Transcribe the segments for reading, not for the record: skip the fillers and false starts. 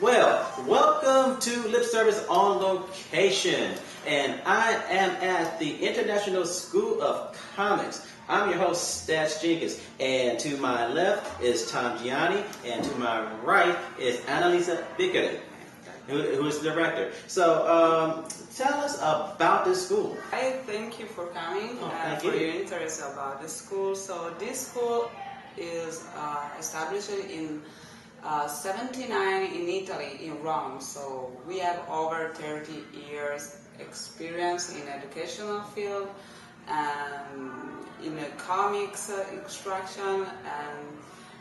Well, welcome to Lip Service on Location, and I am at the International School of Comics. I'm your host, Stats Jenkins, and to my left is Gianni, and to my right is Annalisa, Vicari, who is the director. So, tell us about this school. I thank you for coming and for your interest about the school. So this school is established in 79 in Italy, in Rome. So we have over 30 years experience in educational field and in a comics instruction, and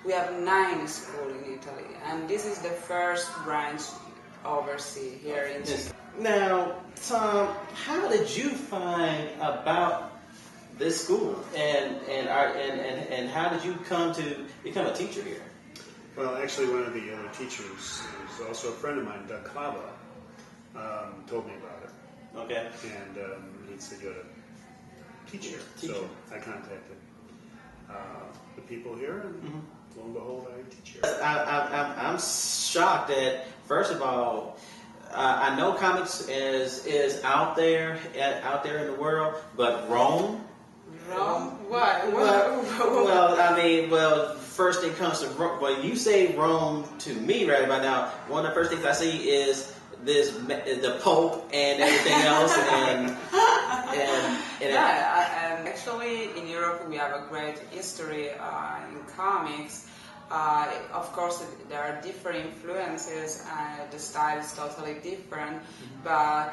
we have 9 schools in Italy, and this is the first branch overseas here in Italy. Now, Tom, how did you find about this school, and how did you come to become a teacher here? Well, actually, one of the other teachers, who's also a friend of mine, Doug Clava, told me about it. Okay. And he said, you ought to teach here. So I contacted the people here, and lo and behold, I teach here. I'm shocked that, first of all, I know comics is out there in the world, but Rome? Rome? What? Well, first thing comes to Rome. When you say Rome to me right about now, one of the first things I see is the Pope and everything else, and actually in Europe we have a great history in comics. Of course, there are different influences, the style is totally different, but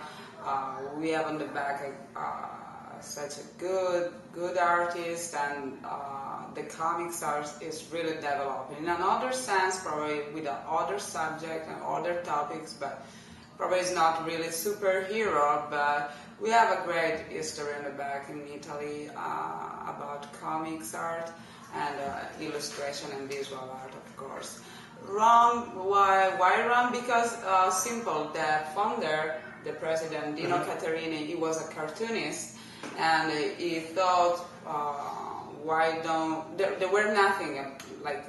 we have on the back such a good artist, and the comics art is really developed in another sense, probably with other subject and other topics, but probably it's not really superhero, but we have a great history in the back in Italy about comics art and illustration and visual art, of course. Rome, why Rome? Because simple, the founder, the president, Dino Caterini, he was a cartoonist, and he thought, why don't, there were nothing like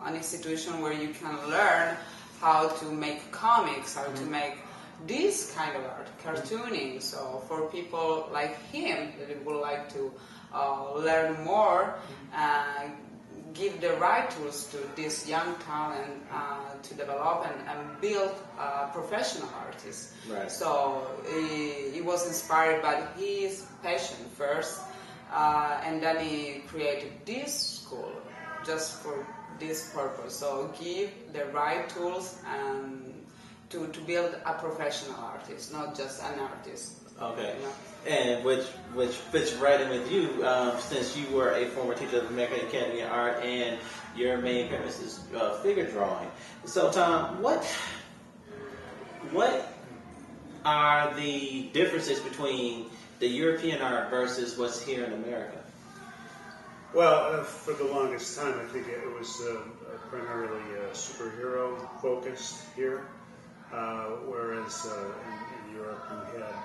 an institution where you can learn how to make comics, how to make this kind of art, cartooning. So for people like him that would like to learn more, give the right tools to this young talent to develop and build professional artists. Right. So he was inspired by his passion first, and then he created this school just for this purpose. So give the right tools and to build a professional artist, not just an artist. Okay. You know? And which fits right in with you, since you were a former teacher of the American Academy of Art, and your main purpose is figure drawing. So, Tom, what are the differences between the European art versus what's here in America? Well, for the longest time, I think it was primarily superhero focused here, whereas in Europe you had,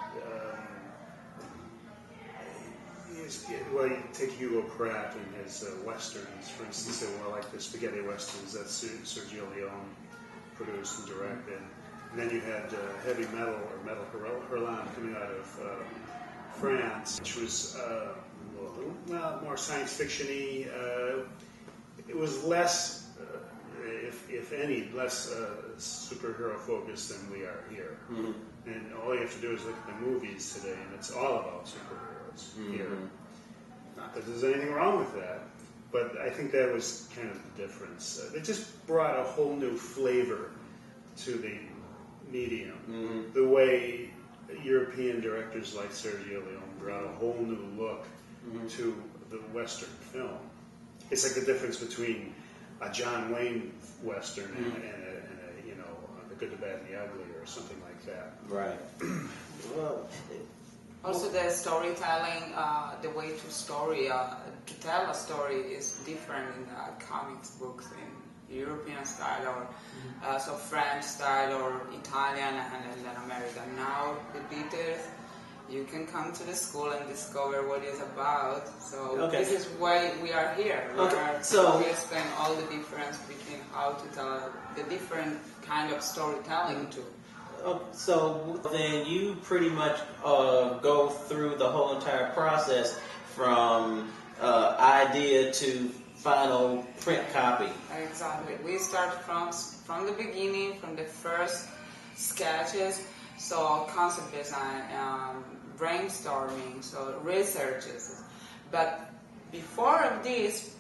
well, you take Hugo Pratt and his westerns, for instance, they were like the spaghetti westerns that Sergio Leone produced and directed. And then you had heavy metal, or metal hurlant, coming out of France, which was more science fiction-y. It was less, if any, less superhero focused than we are here. And all you have to do is look at the movies today, and it's all about superheroes here. Not that there's anything wrong with that, but I think that was kind of the difference. It just brought a whole new flavor to the medium. The way European directors like Sergio Leone brought a whole new look to the Western film. It's like the difference between a John Wayne Western and a, you know, The Good, the Bad, and the Ugly, or something like that. Right. Well, also, the storytelling, the way to tell a story is different in comics books, in European style, or so French style, or Italian, and then American. Now the details you can come to the school and discover what it's about. So Okay. this is why we are here. We explain all the difference between how to tell the different kind of storytelling too. So then you pretty much go through the whole entire process from idea to final print copy. Exactly. We start from the beginning, from the first sketches, so concept design, brainstorming, so researches. But before of this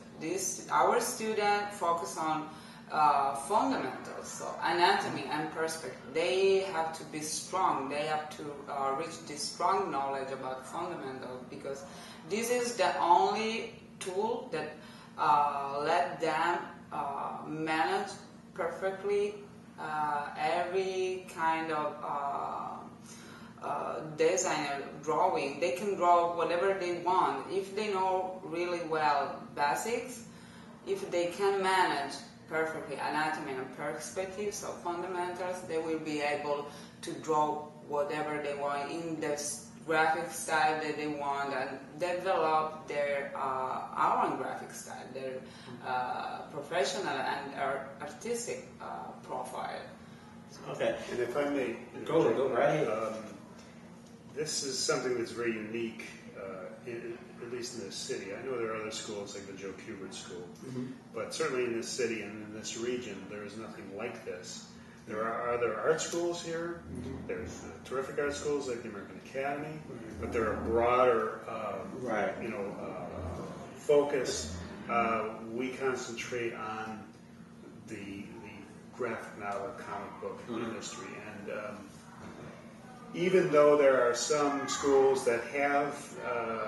our student focus on fundamentals, so anatomy and perspective. They have to be strong. They have to reach this strong knowledge about fundamentals, because this is the only tool that let them manage perfectly every kind of designer drawing. They can draw whatever they want if they know really well basics. If they can manage perfectly anatomy and perspective, so fundamentals, they will be able to draw whatever they want in the graphic style that they want, and develop their own graphic style, their professional and artistic profile. Okay. And if I may, go right ahead. This is something that's very unique, at least in this city. I know there are other schools like the Joe Kubert School, but certainly in this city and in this region, there is nothing like this. There are other art schools here. There's terrific art schools like the American Academy, but there are broader, focus. We concentrate on the graphic novel, comic book industry, and even though there are some schools that have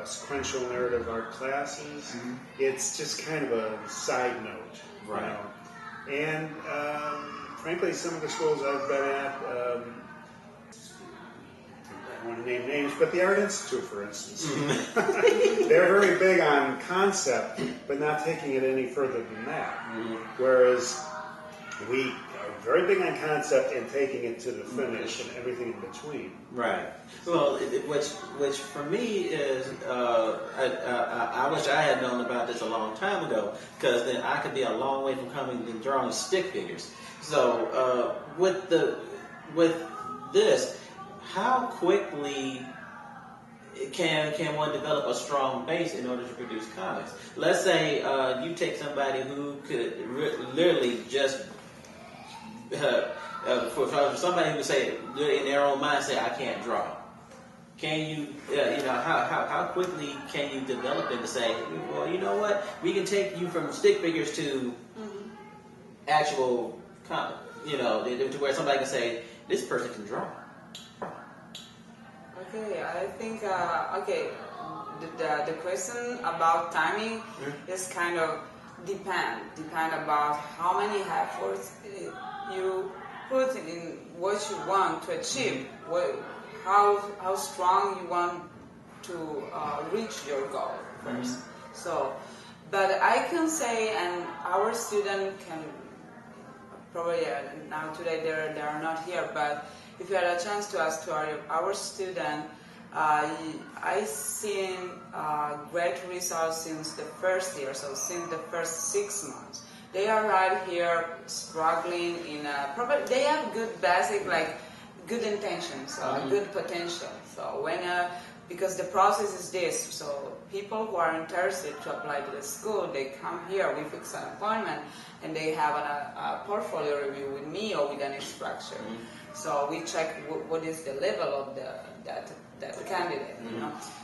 sequential narrative art classes, it's just kind of a side note, right? You know? And frankly, some of the schools I've been at, I don't want to name names, but the Art Institute, for instance, they're very big on concept, but not taking it any further than that. Whereas we are very big on concept and taking it to the finish and everything in between. Right. Well, which for me is, I wish I had known about this a long time ago, because then I could be a long way from coming and drawing stick figures. So with this, how quickly can one develop a strong base in order to produce comics? Let's say you take somebody who could literally just for somebody who would say in their own mind say, I can't draw. Can you, how quickly can you develop them to say, well, you know what, we can take you from stick figures to actual comic, to where somebody can say, this person can draw. Okay, I think, the question about timing is kind of depend about how many efforts you put in what you want to achieve, how strong you want to reach your goal first. So, but I can say, and our student can probably now today they are not here, but if you had a chance to ask to our student, I seen great results since the first year, so since the first 6 months. They are right here struggling in probably they have good basic, like good intentions, good potential. So when because the process is this, so people who are interested to apply to the school, they come here, we fix an appointment, and they have a portfolio review with me or with an instructor. So we check what is the level of that candidate,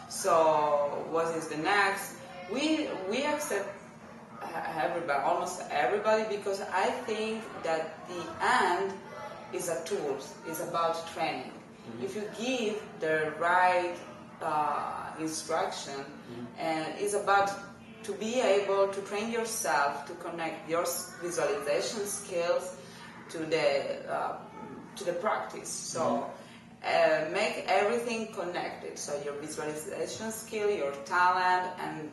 So what is the next? We accept everybody, almost everybody, because I think that the end is a tool. It's about training. If you give the right instruction, and it's about to be able to train yourself to connect your visualization skills to the practice. So make everything connected. So your visualization skill, your talent, and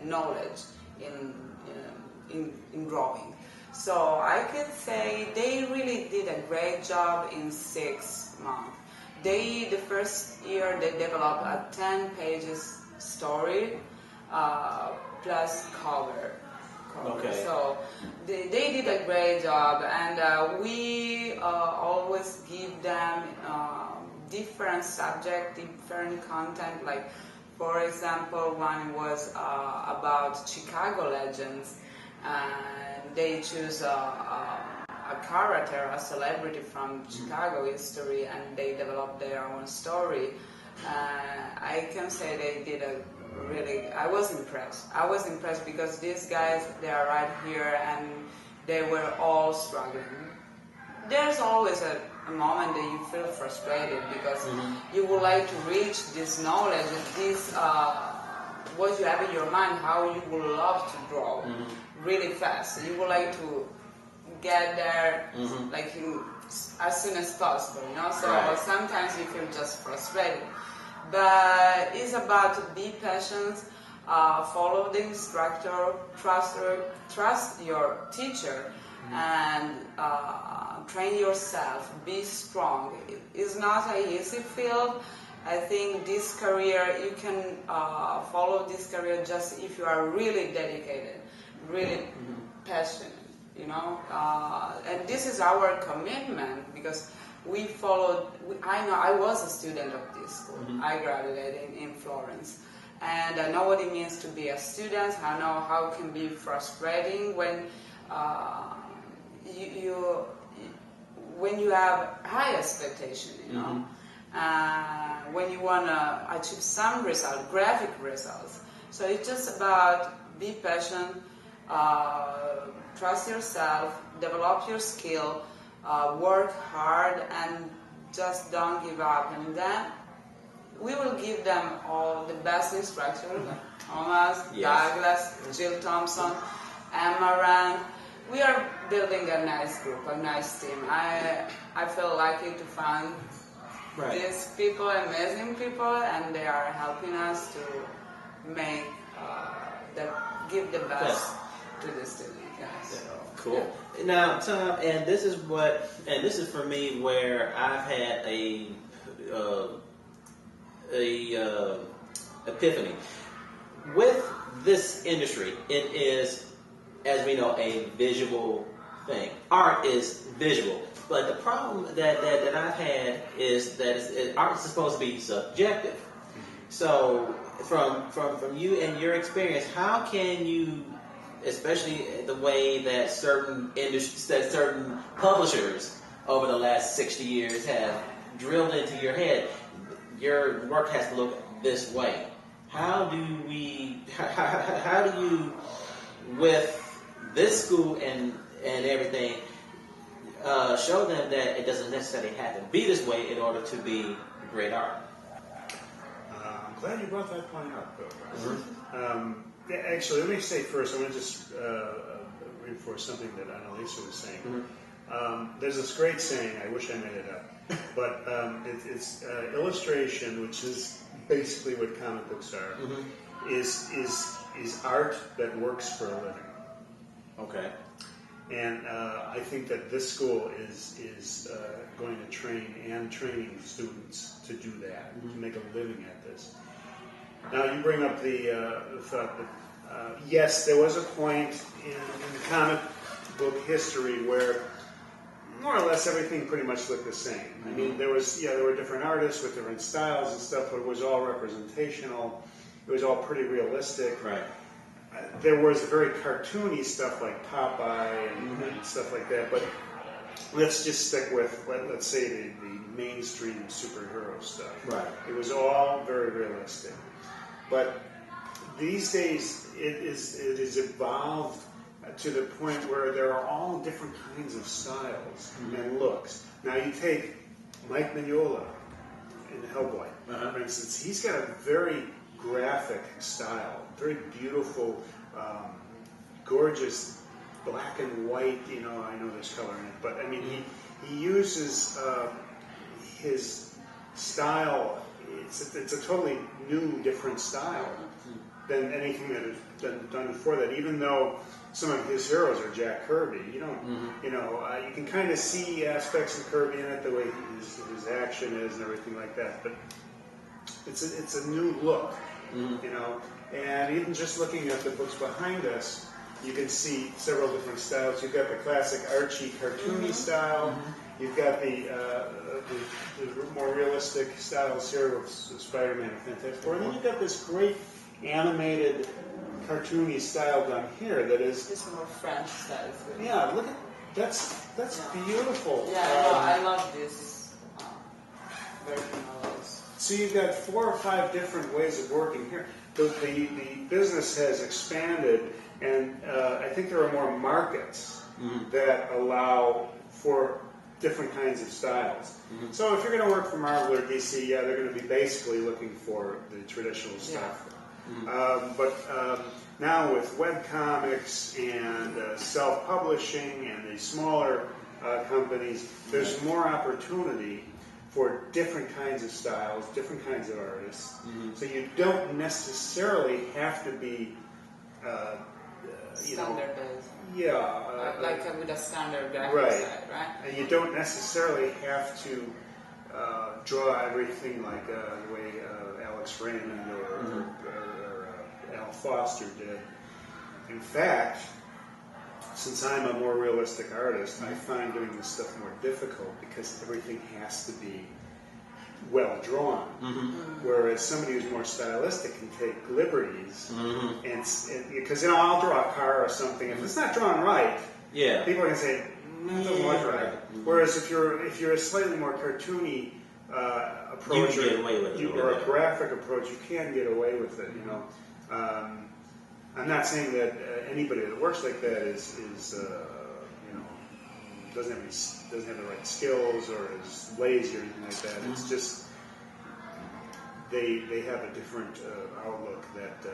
knowledge in drawing. So I could say they really did a great job in 6 months. the first year they developed a 10 pages story plus cover. Okay. So they did a great job, and we always give them different subject, different content. Like, for example, one was about Chicago legends, and they choose a character, a celebrity from Chicago history, and they developed their own story. I can say they did a really, I was impressed. I was impressed because these guys, they are right here and they were all struggling. There's always a moment that you feel frustrated because you would like to reach this knowledge, this what you have in your mind, how you would love to draw really fast. You would like to get there like as soon as possible, you know? So sometimes you feel just frustrated. But it's about to be patient, follow the instructor, trust your teacher, and train yourself, be strong. It's not an easy field. I think this career, you can follow this career just if you are really dedicated, really passionate, you know. And this is our commitment because we followed, I know I was a student of this school. I graduated in Florence. And I know what it means to be a student. I know how it can be frustrating when when you have high expectation, you know. When you want to achieve some result, graphic results. So it's just about be patient, trust yourself, develop your skill, work hard, and just don't give up. And then we will give them all the best instructors, like Thomas, Douglas, Jill Thompson, Amaran. We are building a nice group, a nice team. I feel lucky to find these people, amazing people, and they are helping us to make give the best to the students. So, cool. Now, Tom, and this is for me where I've had a epiphany with this industry. It is, as we know, a visual thing. Art is visual, but the problem that I've had is that art is supposed to be subjective. So, from you and your experience, how can you, especially the way that certain publishers over the last 60 years have drilled into your head, your work has to look this way. How do you, with this school and everything, show them that it doesn't necessarily have to be this way in order to be great art? I'm glad you brought that point up, Bill. Actually, let me say first, I'm going to just reinforce something that Annalisa was saying. There's this great saying, I wish I made it up, but it's illustration, which is basically what comic books are, is art that works for a living. Okay. And I think that this school is going to training students to do that, to make a living at this. Now, you bring up the thought that, yes, there was a point in the comic book history where more or less everything pretty much looked the same. I mean, there were different artists with different styles and stuff, but it was all representational. It was all pretty realistic. Right. There was very cartoony stuff like Popeye and stuff like that, but let's just stick with, let's say, the mainstream superhero stuff. Right. It was all very realistic. But these days, it is evolved to the point where there are all different kinds of styles and looks. Now, you take Mike Mignola in Hellboy, for instance. He's got a very graphic style, very beautiful, gorgeous black and white. You know, I know there's color in it, but I mean, he uses his style it's a totally new, different style than anything that has been done before that. Even though some of his heroes are Jack Kirby, you can kind of see aspects of Kirby in it, the way his action is and everything like that. But it's a new look, And even just looking at the books behind us, you can see several different styles. You've got the classic Archie cartoony style. You've got the more realistic styles here with Spider-Man and Fantastic Four. And then you've got this great animated cartoony style done here that is... It's more French style. Yeah, look at... That's beautiful. Yeah, I love this version of this. So you've got 4 or 5 different ways of working here. The business has expanded, and I think there are more markets that allow for different kinds of styles. So if you're going to work for Marvel or DC, they're going to be basically looking for the traditional stuff. But now with webcomics and self-publishing and the smaller companies, there's more opportunity for different kinds of styles, different kinds of artists. So you don't necessarily have to be, standard-based. Like with a standard graphic side, right? And you don't necessarily have to draw everything like the way Alex Raymond or Al Foster did. In fact, since I'm a more realistic artist, I find doing this stuff more difficult because everything has to be well drawn. Whereas somebody who's more stylistic can take liberties, and because I'll draw a car or something. If it's not drawn right, people are going to say that doesn't look right. Whereas if you're a slightly more cartoony approach, you can get away with it, or a graphic approach, you can get away with it. I'm not saying that anybody that works like that is doesn't have the right skills or is lazy or anything like that. It's just they have a different outlook that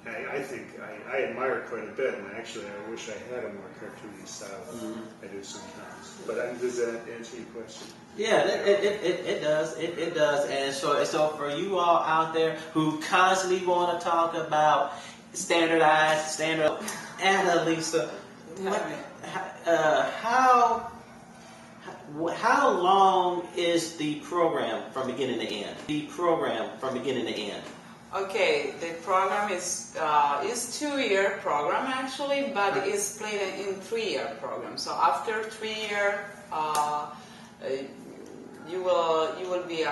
I think I admire quite a bit, and actually I wish I had a more cartoony style than I do sometimes. But does that answer your question? Yeah, it does. It does. And so for you all out there who constantly want to talk about standard, Annalisa, how long is the program from beginning to end? Okay, the program is 2-year program actually, but it's split in 3-year program. So after 3 year, you will be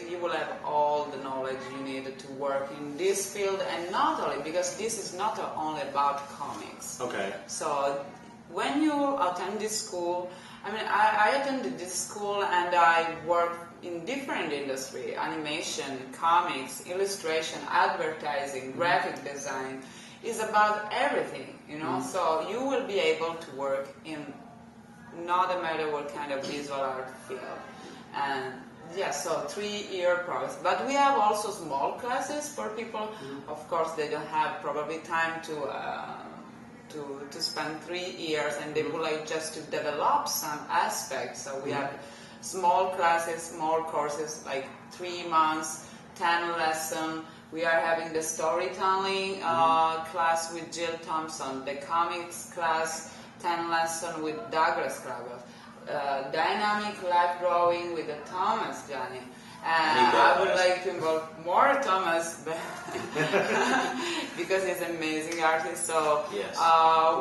you will have all the knowledge you need to work in this field, and not only because this is not only about comics. Okay. So when you attend this school, I attended this school and I worked in different industry: animation, comics, illustration, advertising, graphic design. It's about everything, So you will be able to work in no matter what kind of visual art field. And so 3-year process. But we have also small classes for people. Of course, they don't have probably time to spend 3 years, and they would like just to develop some aspects. So we have small classes, small courses, like 3 months, 10 lessons. We are having the storytelling class with Jill Thompson, the comics class, 10 lessons with Douglas Krager. Dynamic life drawing with Thomas, Gianni. And I would like to involve more Thomas because he's an amazing artist. So yes.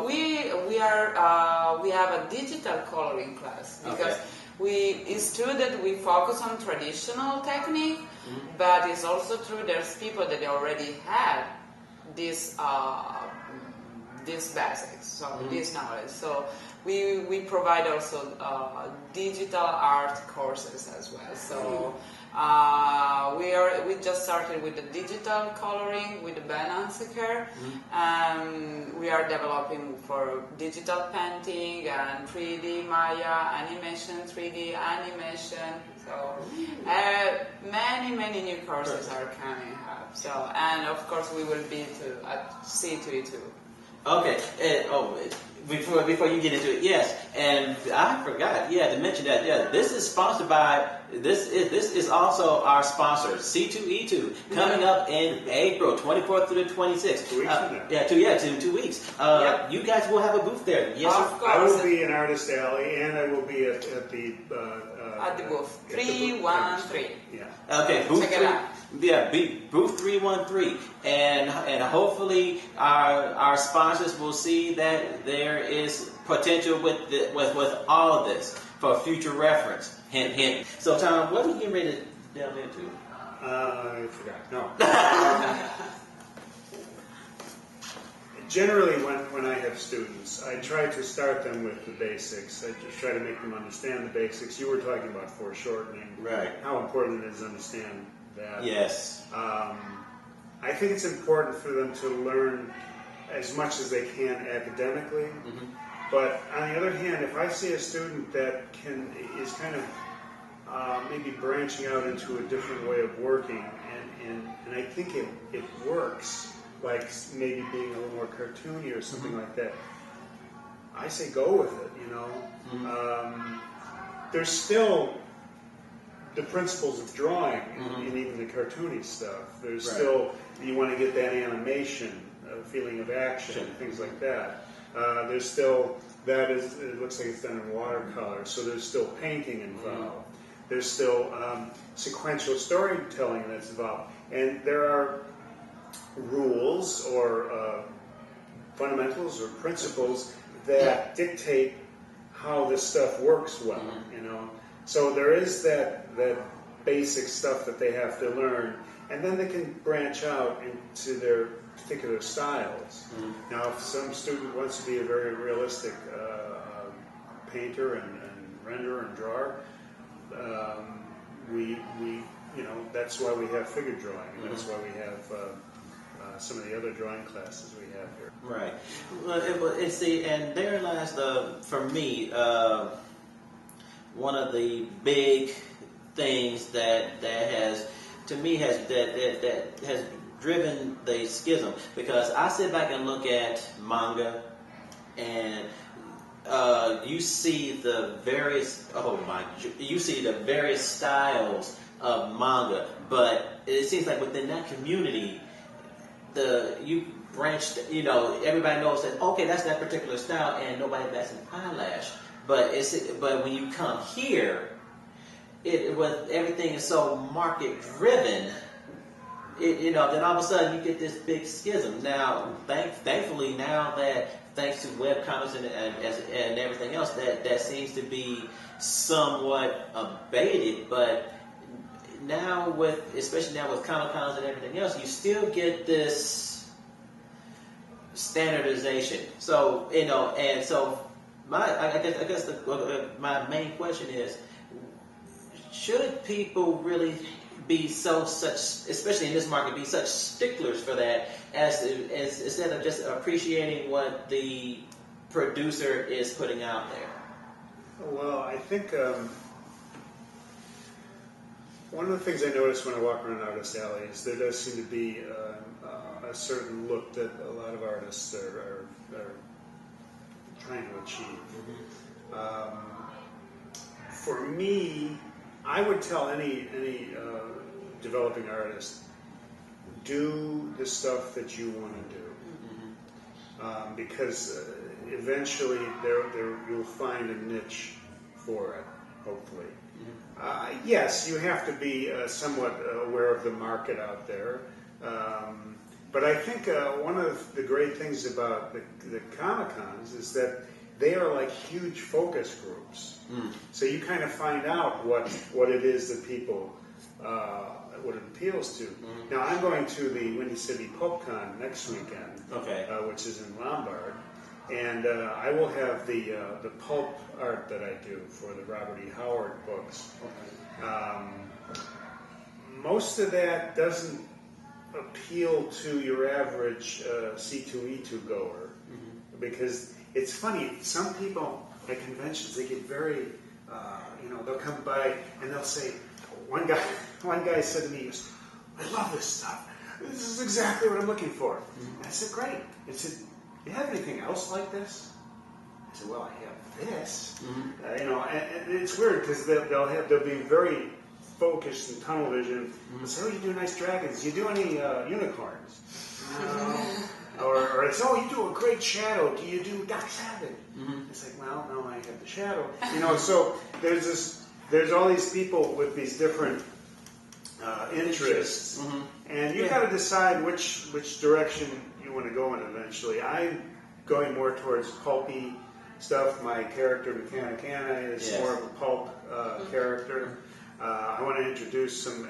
We have a digital coloring class because it's true that we focus on traditional technique, but it's also true there's people that already have this basics, so this knowledge. So we provide also digital art courses as well. So we just started with the digital coloring with Ben Anseker, and we are developing for digital painting and 3D Maya animation, 3D animation. So many new courses are coming up. So, and of course we will be at C2E2. Okay. before you get into it, yes, and I forgot, to mention that, this is sponsored by, this is also our sponsor, C2E2, coming up in April 24th through the 26th. 2 weeks from now. 2 weeks. You guys will have a booth there, yes, Of sir? course. I will be in Artist Alley, and I will be at the booth 313. Yeah. Okay, booth Check it 3, out. booth 313, and hopefully our sponsors will see that there is potential with all of this for future reference. Hint, hint. So, Tom, what are you getting ready to delve into? I forgot. No. Generally, when I have students, I try to start them with the basics. I just try to make them understand the basics. You were talking about foreshortening. Right. How important it is to understand that. Yes. I think it's important for them to learn as much as they can academically. Mm-hmm. But on the other hand, if I see a student that is kind of maybe branching out into a different way of working, and I think it works, like maybe being a little more cartoony or something like that, I say go with it, you know. There's still the principles of drawing in even the cartoony stuff. There's still, you want to get that animation, feeling of action, things like that. There's still, it looks like it's done in watercolor, so there's still painting involved. There's still sequential storytelling that's involved. And there are rules or fundamentals or principles that dictate how this stuff works well, you know. So there is that basic stuff that they have to learn, and then they can branch out into their particular styles. Now, if some student wants to be a very realistic painter and renderer and drawer, we you know, that's why we have figure drawing, and that's why we have some of the other drawing classes we have here. Right. Well, and there lies for me, one of the big things that has driven the schism, because I sit back and look at manga, and you see the various styles of manga, but it seems like within that community, everybody knows that, okay, that's that particular style, and nobody bats an eyelash. But when you come here, everything is so market driven. Then all of a sudden you get this big schism. Now, thankfully, now that thanks to web comics and everything else, that seems to be somewhat abated. But now especially now with Comic Cons and everything else, you still get this standardization. So I guess my main question is, should people really be especially in this market, be such sticklers for that, as instead of just appreciating what the producer is putting out there? Well, I think one of the things I notice when I walk around Artist Alley is there does seem to be a certain look that a lot of artists are trying to achieve. For me, I would tell any developing artist, do the stuff that you want to do, because eventually you'll find a niche for it, hopefully. Yes, you have to be somewhat aware of the market out there, but I think one of the great things about the Comic-Cons is that they are like huge focus groups. So you kind of find out what it is that people, what it appeals to. Now, I'm going to the Windy City PulpCon next weekend, which is in Lombard, and I will have the pulp art that I do for the Robert E. Howard books. Most of that doesn't appeal to your average C2E2 goer, because it's funny, some people at conventions, they get very, they'll come by and they'll say, one guy said to me, he goes, I love this stuff. This is exactly what I'm looking for. And I said, great. I said, do you have anything else like this? I said, well, I have this. You know, and it's weird because they'll be very focused in tunnel vision. They'll say, oh, you do nice dragons. You do any unicorns? Or it's, oh, you do a great shadow. Do you do Doc Savage? It's like, well, no, I have the shadow. You know, so there's all these people with these different interests, and you've got to decide which direction you want to go in eventually. I'm going more towards pulpy stuff. My character, Mechanicana, is more of a pulp character. I want to introduce some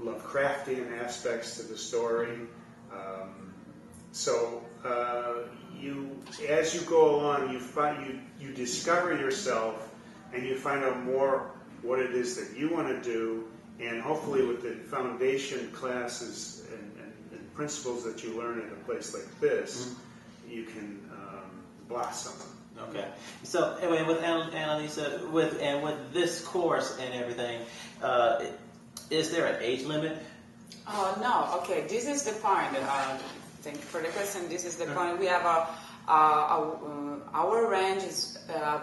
Lovecraftian aspects to the story. So as you go along, you discover yourself, and you find out more what it is that you want to do, and hopefully with the foundation classes and principles that you learn at a place like this, you can blossom. Okay. So anyway, with Annalisa, with this course and everything, is there an age limit? No. Okay, this is the point. Thank you for the question. This is the point. We have our range is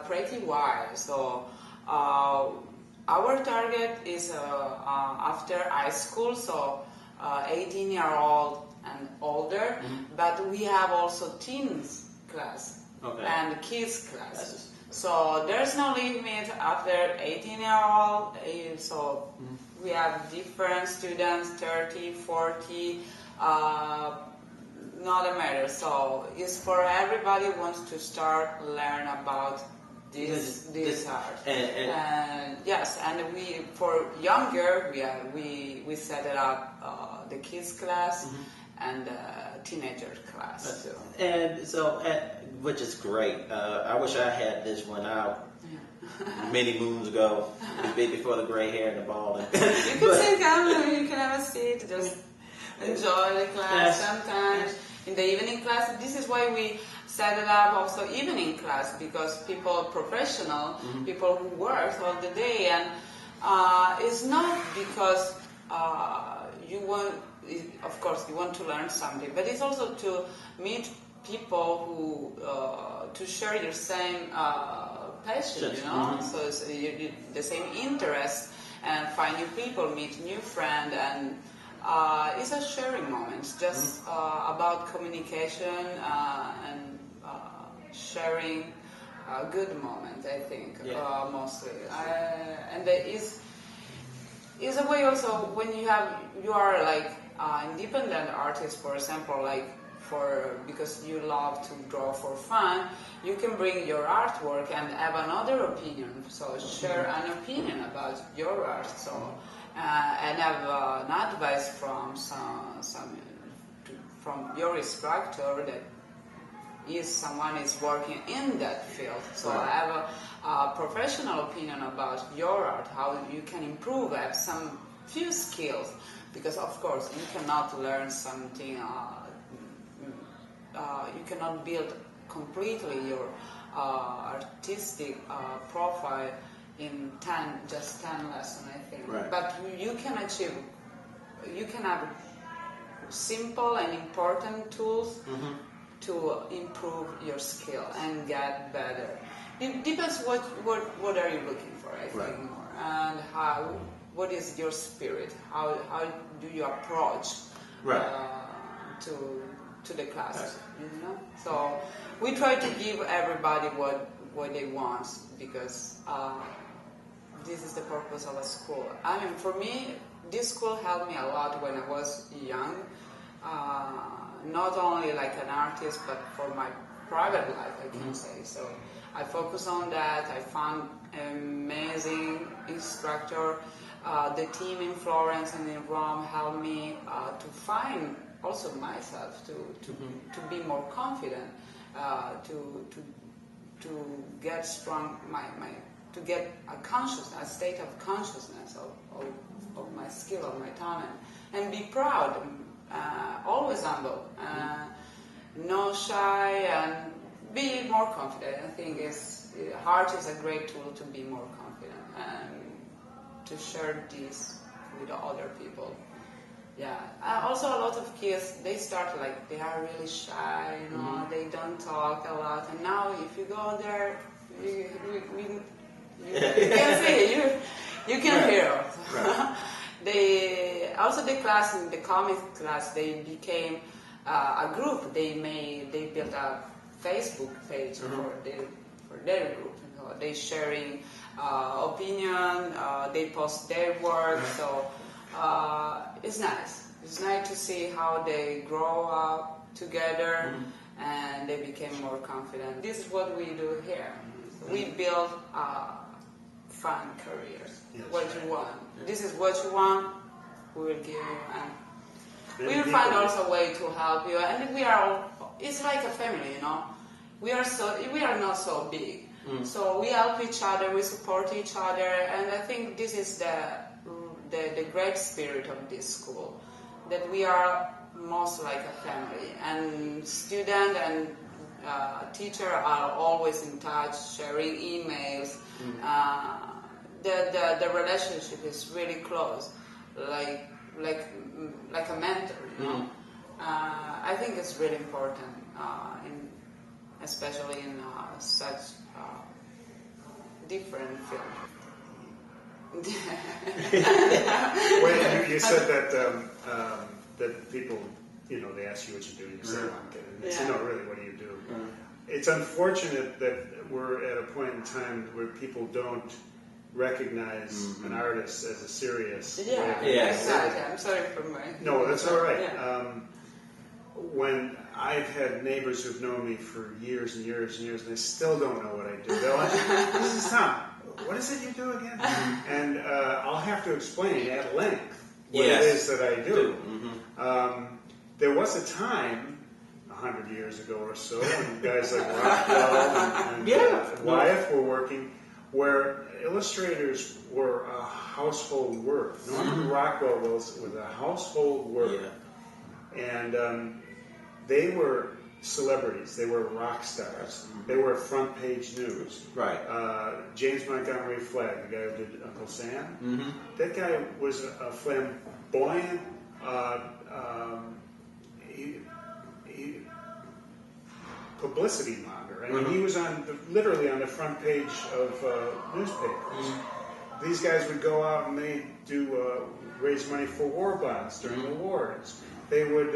pretty wide. So our target is after high school, so 18-year-old and older. But we have also teens class and kids class. So there's no limit after 18-year-old. So we have different students, 30, 40. Not a matter. So it's for everybody who wants to start learn about this art. And yes, and we for younger we set it up the kids class and teenager class too. And so which is great. I wish I had this one out many moons ago, before the gray hair and the bald. You can come, you can have a seat, just enjoy the class. Sometimes in the evening class, this is why we set it up also evening class, because people professional, people who work all the day, and it's not because you want, of course you want to learn something, but it's also to meet people who to share your same passion, you know, so it's the same interest, and find new people, meet new friends, and it's a sharing moment, just about communication and sharing a good moment, I think, mostly. And there is a way also when you are like independent artist, for example, like because you love to draw for fun, you can bring your artwork and have another opinion. So share an opinion about your art. So and have an advice from from your instructor that someone is working in that field. So I have a professional opinion about your art, how you can improve, have some few skills, because of course you cannot learn something. You cannot build completely your artistic profile in 10 lessons, I think. Right. But you can have simple and important tools to improve your skill and get better. It depends what are you looking for, I think, more, and what is your spirit? How do you approach to the classes? You know. So we try to give everybody what they want, because this is the purpose of a school. I mean, for me, this school helped me a lot when I was young. Not only like an artist, but for my private life, I can say. So I focus on that. I found an amazing instructor. The team in Florence and in Rome helped me to find also myself, to be more confident, to get strong, to get a state of consciousness of my skill, of my talent, and be proud. Always humble, no shy, and be more confident. I think art is a great tool to be more confident and to share this with other people. Yeah. Also, a lot of kids, they start like, they are really shy, you know, they don't talk a lot. And now, if you go there, you can see, you can hear. Right. The class, in the comic class, they became a group. They built a Facebook page for their group. You know, they sharing opinion. They post their work. So it's nice. It's nice to see how they grow up together and they became more confident. This is what we do here. We build fun careers. What you want. This is what you want. We will give you, and we will find also a way to help you. And we are all, it's like a family, you know. We are not so big, so we help each other. We support each other, and I think this is the great spirit of this school, that we are most like a family, and student and teacher are always in touch, sharing emails. The relationship is really close, like a mentor, you know. I think it's really important, especially in such different fields. Well, you said that people, you know, they ask you what you do, and you say, "Oh, I'm kidding." It's, you know, really, what do you do? It's unfortunate that we're at a point in time where people don't recognize an artist as a serious way of Exactly. I'm sorry for my... No, that's all right. When I've had neighbors who've known me for years and years and years, and they still don't know what I do. They'll ask, "This is Tom. What is it you do again?" And I'll have to explain at length what it is that I do. There was a time 100 years ago or so when guys like Rockwell and Wyeth were working, where illustrators were a household word. Norman Rockwell was a household word. And they were celebrities. They were rock stars. They were front page news. Right. James Montgomery Flagg, the guy who did Uncle Sam, that guy was a flamboyant publicity monger. I mean, he was literally on the front page of newspapers. These guys would go out and they do raise money for war bonds during the wars. They would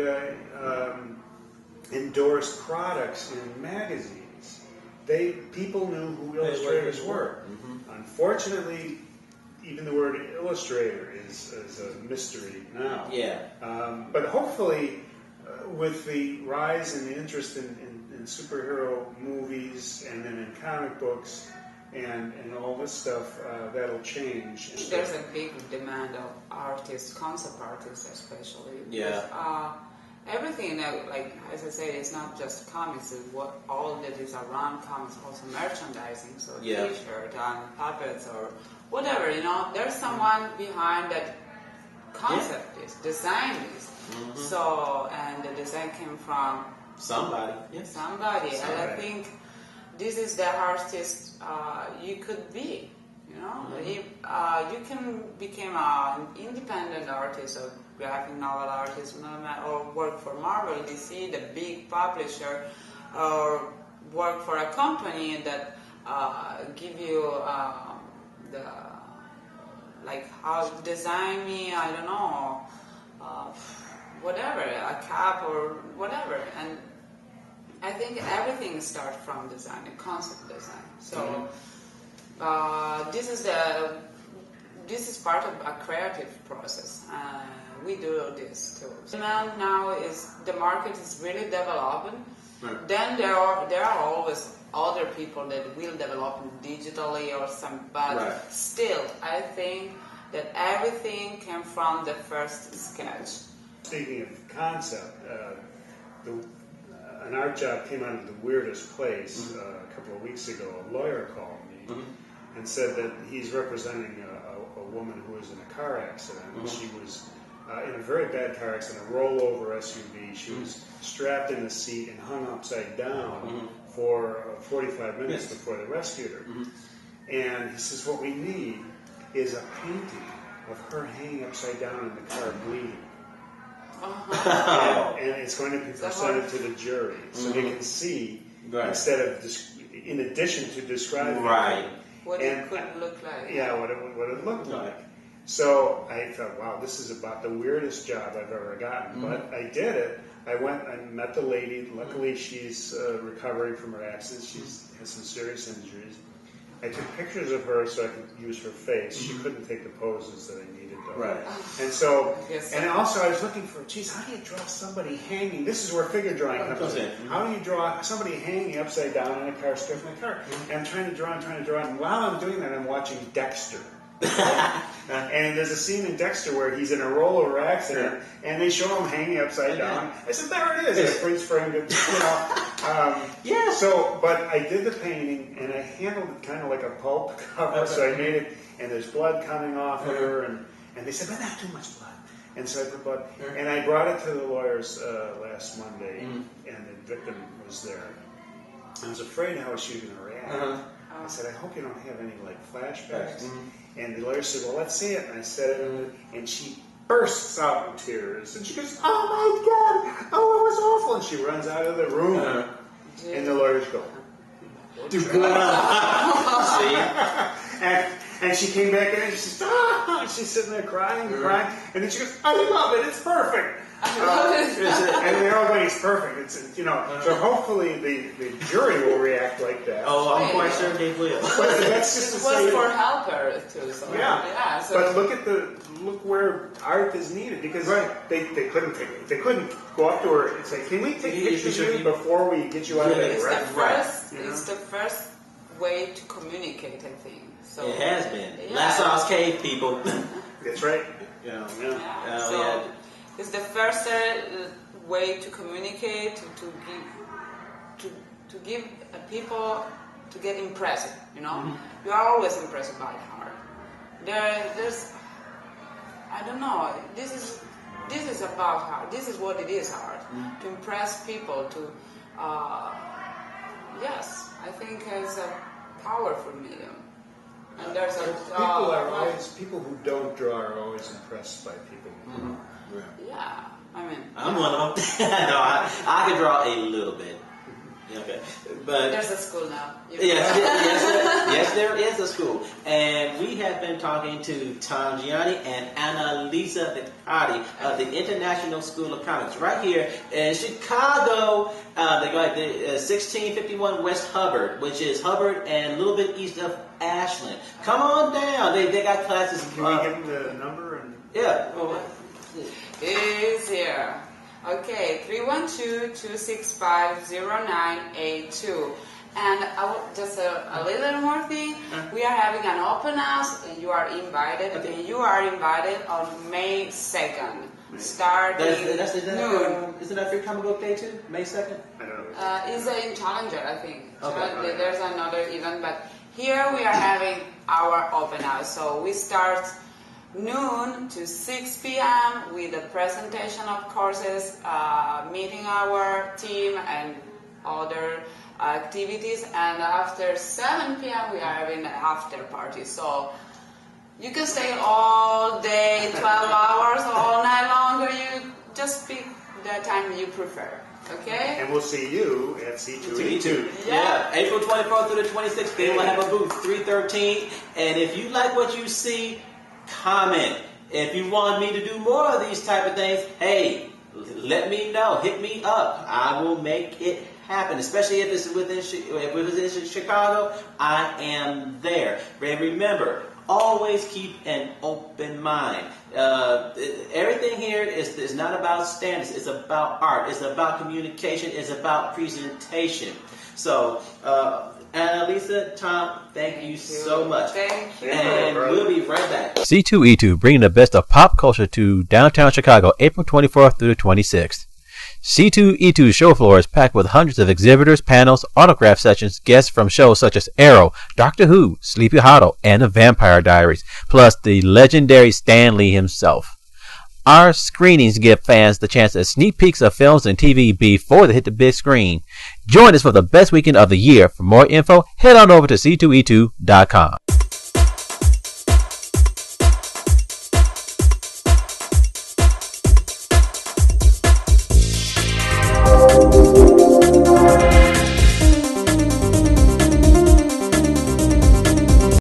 endorse products in magazines. People knew who illustrators were. Unfortunately, even the word illustrator is a mystery now. But hopefully, with the rise in the interest in superhero movies and then in comic books and all this stuff, that'll change. There's a big demand of artists, concept artists especially. Everything that, like, as I said, it's not just comics, it's what all that is around comics, also merchandising, so t-shirt and puppets or whatever, you know, there's someone behind that concept is, design is. So, and the design came from somebody. And I think this is the artist you could be, you know. You can become an independent artist or graphic novel artist, or work for Marvel, DC, the big publisher, or work for a company that give you the, like, how design me, I don't know, whatever, a cap or whatever. And I think everything starts from design, concept design. So this is part of a creative process. We do this too. Demand now is the market is really developing. Then there are always other people that will develop digitally or some, but still, I think that everything came from the first sketch. Speaking of concept, an art job came out of the weirdest place a couple of weeks ago. A lawyer called me and said that he's representing a woman who was in a car accident. She was in a very bad car accident, a rollover SUV. She was strapped in the seat and hung upside down for 45 minutes before they rescued her. And he says, what we need is a painting of her hanging upside down in the car bleeding. And it's going to be presented to the jury, so they can see, instead of, in addition to describing what it could look like. Yeah, what it looked like. So I thought, wow, this is about the weirdest job I've ever gotten. But I did it. I went and met the lady. Luckily, she's recovering from her accident. She has some serious injuries. I took pictures of her so I could use her face. She couldn't take the poses that I needed, though. Right. And so, and also I was looking for, geez, how do you draw somebody hanging? This is where figure drawing comes in. How do you draw somebody hanging upside down in a car, stripping a car? And I'm trying to draw, and while I'm doing that, I'm watching Dexter. And there's a scene in Dexter where he's in a rollover accident, and they show him hanging upside down. I said, there it is. And a freeze frame, So, but I did the painting, and I handled it kind of like a pulp cover. So I made it, and there's blood coming off of her, and they said, but not too much blood. And so I put blood, and I brought it to the lawyers last Monday, and the victim was there. I was afraid how she was going to react. I said, I hope you don't have any flashbacks. And the lawyer said, well, let's see it. And I said it, and she bursts out in tears. And she goes, oh my God, oh, it was awful. And she runs out of the room. And the lawyers go, and she came back in and she says, she's sitting there crying. And then she goes, I love it, it's perfect. And they're all going, it's perfect. It's, so hopefully the jury will react like that. Oh, I'm quite sure they will. But that's just it was for helper too. So but look where art is needed, because they couldn't take it. They couldn't go up to her and say, can we take pictures of you before we get you out of bed? It's the first way to communicate, I think. So it has been. Lassau's Cave, people. That's right. It's the first way to communicate, to give people to get impressed. You are always impressed by art. There's, I don't know. This is about art. This is what it is, art. To impress people. Yes, I think it's a powerful medium. And there's people who don't draw are always impressed by people. Yeah, I mean, I'm one of them. No, I can draw a little bit. Okay, but there's a school now. Yes, there is a school, and we have been talking to Gianni and Annalisa Vicari of the International School of Comics right here in Chicago. They go at the 1651 West Hubbard, which is Hubbard and a little bit east of Ashland. Come on down. They got classes. Can we give them the number? Is here. Okay, 312-265-0982. And just a little more thing. We are having an open house, and you are invited. Okay. And you are invited on May 2nd, starting noon. Isn't that your comic book day too? May 2nd? I don't know. It's in Challenger, I think. Okay. There's another event, but here we are having our open house. So we start noon to 6 p.m. with a presentation of courses, meeting our team and other activities, and after 7 p.m. we are having an after party. So you can stay all day, 12 hours, all night long, or you just pick the time you prefer. Okay? And we'll see you at C2E2. Yeah, April 24th through the 26th. They will have a booth, 313. And if you like what you see, comment. If you want me to do more of these type of things, hey, let me know. Hit me up. I will make it happen. Especially if it's within Chicago, I am there. And remember, always keep an open mind. Everything here is not about standards. It's about art. It's about communication. It's about presentation. So, Annalisa, Tom, thank you so much. Thank you. And we'll be right back. C2E2, bringing the best of pop culture to downtown Chicago, April 24th through the 26th. C2E2's show floor is packed with hundreds of exhibitors, panels, autograph sessions, guests from shows such as Arrow, Doctor Who, Sleepy Hollow, and The Vampire Diaries, plus the legendary Stan Lee himself. Our screenings give fans the chance at sneak peeks of films and TV before they hit the big screen. Join us for the best weekend of the year. For more info, head on over to c2e2.com.